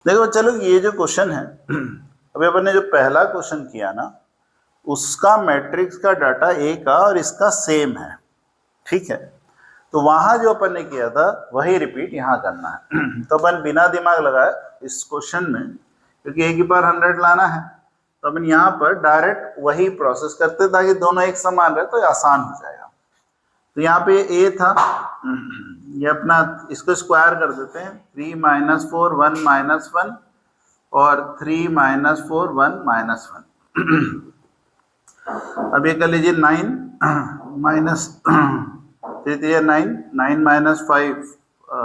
देखो चलो ये जो क्वेश्चन है अभी अपन ने जो पहला क्वेश्चन किया ना उसका मैट्रिक्स का डाटा ए का और इसका सेम है, ठीक है। तो वहां जो अपन ने किया था वही रिपीट यहाँ करना है। तो अपन बिना दिमाग लगाए इस क्वेश्चन में, क्योंकि ए की पावर 100 लाना है, तो अपन यहाँ पर डायरेक्ट वही प्रोसेस करते ताकि दोनों एक समान रहे तो आसान हो जाएगा। तो यहाँ पे ए था, ये अपना इसको स्क्वायर कर देते हैं, 3 माइनस 4 1 माइनस 1 और 3 माइनस 4 1 माइनस 1। अब ये कर लीजिए 9 माइनस 9 9 माइनस 5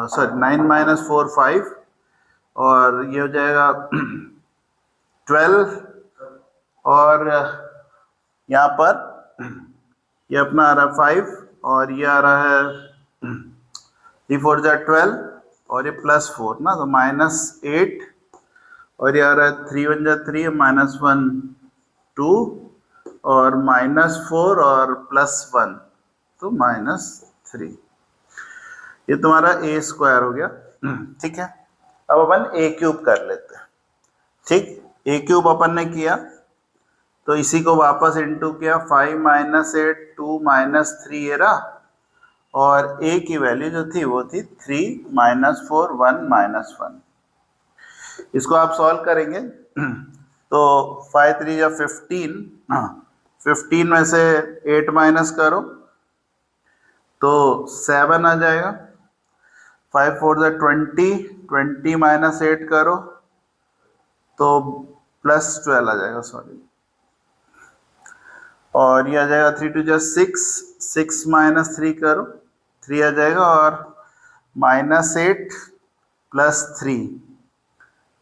सॉरी 9 माइनस 4 5 और ये हो जाएगा 12 और यहाँ पर ये अपना आ रहा है 5 और ये आ रहा है 3 4 जा 12 और ये प्लस 4 ना, तो माइनस 8 और ये आ रहा है 3 1 जा 3 माइनस 1 2 और माइनस 4 और प्लस 1 तो माइनस 3। ये तुम्हारा ए स्क्वायर हो गया, ठीक है। अब अपन ए क्यूब कर लेते हैं, ठीक। ए क्यूब अपन ने किया तो इसी को वापस इनटू किया, 5 माइनस 8 2 माइनस 3 ये रहा और a की वैल्यू जो थी वो थी 3 माइनस 4 1 माइनस 1। इसको आप सॉल्व करेंगे तो 5 3 या 15, 15 में से 8 माइनस करो तो 7 आ जाएगा। 5 4 जा 20, 20 माइनस 8 करो तो प्लस 12 आ जाएगा, सॉरी। और ये आ जाएगा 3 2 जा 6, 6 माइनस 3 करो 3 आ जाएगा और माइनस 8 प्लस 3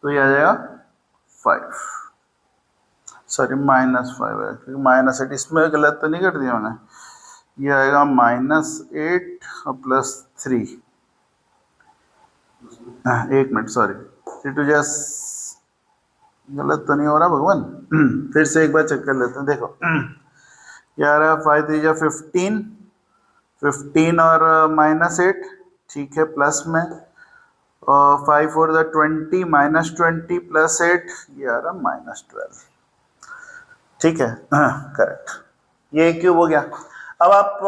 तो ये आ जाएगा 5, सॉरी माइनस 5 है क्योंकि माइनस 8 इसमें गलत तो नहीं कर दिया मैंने। ये आएगा माइनस 8 और प्लस 3, एक मिनट सॉरी 3 2 जा गलत तो नहीं हो रहा भगवान, फिर से एक बार चेक कर लेते हैं। देखो ये आ रहा है 5 3 जा 15, 15 और माइनस 8, ठीक है, प्लस में और 5 4 जा 20 माइनस 20 प्लस 8 ये आ रहा माइनस 12, ठीक है, करेक्ट। ये क्यूब हो गया। अब आप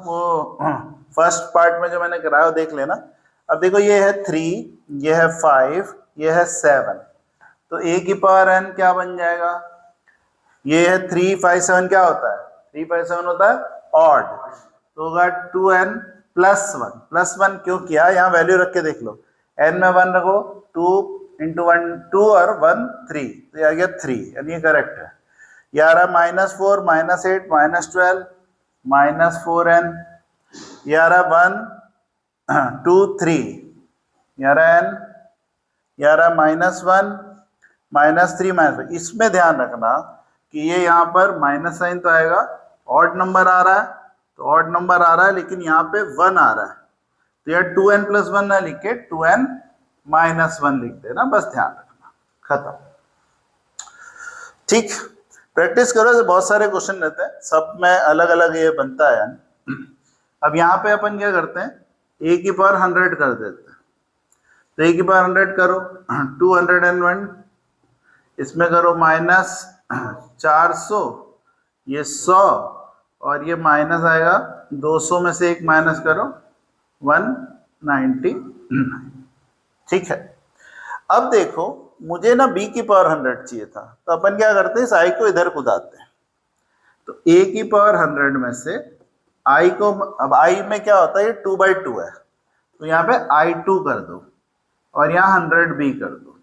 वो फर्स्ट पार्ट में जो मैंने कराया वो देख लेना। अब देखो ये है 3, ये है 5, ये है 7, तो a की पावर n क्या बन जाएगा? ये है 3 5 7 क्या होता है? 3 5 7 होता है ऑड, तो होगा 2n प्लस 1। प्लस 1 क्यों किया? यहाँ वैल्यू रख के देख लो, n में 1 रखो, 2 इंटू 1 2 और 1 3, तो ये आ गया 3, यानी ये करेक्ट है। ये आ रहा minus 4 minus 8 minus 12 minus 4n, ये आ रहा 1 2 3, ये आ रहा n, ये आ रहा माइनस 1 माइनस 3 माइनस 5। इसमें ध्यान रखना कि ये यहाँ पर माइनस साइन तो आएगा, ऑड नंबर आ रहा है तो ऑड नंबर आ रहा है, लेकिन यहाँ पे 1 आ रहा है तो यार 2n प्लस 1 ना लिख के 2n माइनस 1 लिख देना, बस ध्यान रखना, खत्म, ठीक। प्रैक्टिस करो, तो बहुत सारे क्वेश्चन रहते हैं, सब में अलग अलग ये बनता है। अब यहाँ पे अपन क्या करते हैं, a की पावर 100 कर देते हैं, तो a की पावर 100 करो 201, इसमें करो माइनस 400, ये 100 और ये माइनस आएगा 200 में से एक माइनस करो 199, ठीक है। अब देखो मुझे ना b की पावर 100 चाहिए था, तो अपन क्या करते हैं, इस i को इधर कुदाते हैं, तो a की पावर 100 में से i को, अब i में क्या होता है, ये 2/2 है, तो यहाँ पे i2 कर दो और यहाँ 100b कर दो।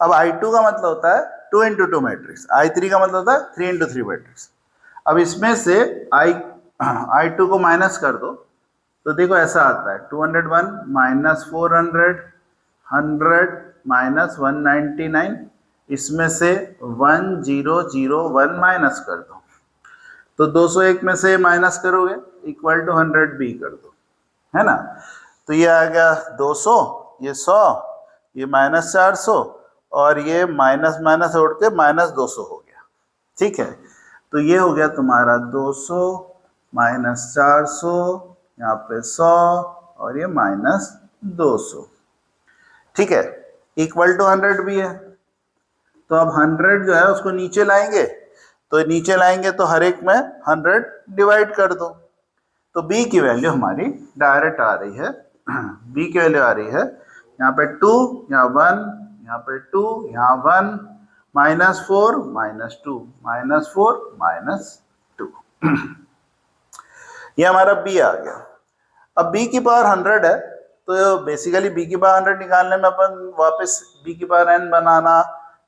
अब i2 का मतलब होता है 2 into 2 मैट्रिक्स, i3 का मतलब होता है 3 into 3 मैट्रिक्स। अब इसमें से i2 को माइनस कर दो तो देखो ऐसा आता है 201 माइनस 400 100 माइनस 199, इसमें से 1001 माइनस कर दो तो 201 में से माइनस करोगे इक्वल टू 100b कर दो, है ना। तो ये आ गया 200, ये 100, ये माइनस 400 और ये माइनस माइनस उड़ के माइनस 200 हो गया, ठीक है। तो ये हो गया तुम्हारा 200 माइनस 400, यहाँ पे 100 और ये माइनस 200, ठीक है। इक्वल टू 100 भी है, तो अब 100 जो है उसको नीचे लाएंगे, तो नीचे लाएंगे तो हर एक में 100 डिवाइड कर दो, तो b की वैल्यू हमारी डायरेक्ट आ रही है, b की वैल्यू आ रही है यहाँ पे 2, यहाँ 1, यहाँ पे 2, यहाँ 1, -4 -2, -4 -2 ये हमारा b आ गया। अब b की पावर 100 है, तो बेसिकली b की पावर 100 निकालने में अपन वापस b की पावर n बनाना,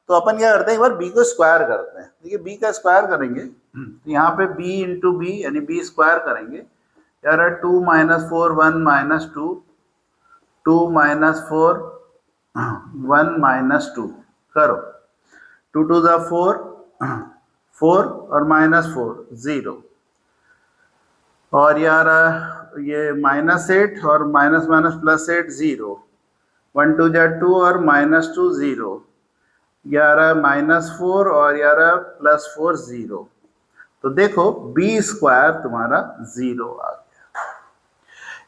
तो अपन क्या करते हैं, एक बार b को स्क्वायर करते हैं। देखिए b का स्क्वायर करेंगे तो यहाँ पे b इंटू बी यानी b स्क्वायर करेंगे, यार 2 -4 1 -2, 2 -4 1 -2 करो, 2 2 ज़ा 4, 4 और -4 0, और यार ये -8 और -+8 0, 1 2 जा 2 और -2 0, यार -4 और यार +4 0, तो देखो b स्क्वायर तुम्हारा 0 आ गया।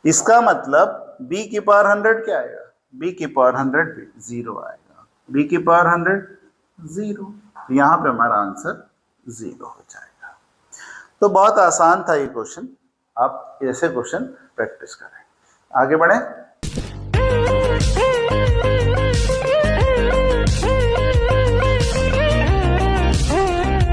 इसका मतलब b की पावर 100 क्या आएगा, b की पावर 100 0 आएगा, b की पावर 100 0, यहाँ पे हमारा आंसर 0 हो जाएगा। तो बहुत आसान था ये क्वेश्चन, आप ऐसे क्वेश्चन प्रैक्टिस करें। आगे बढ़ें।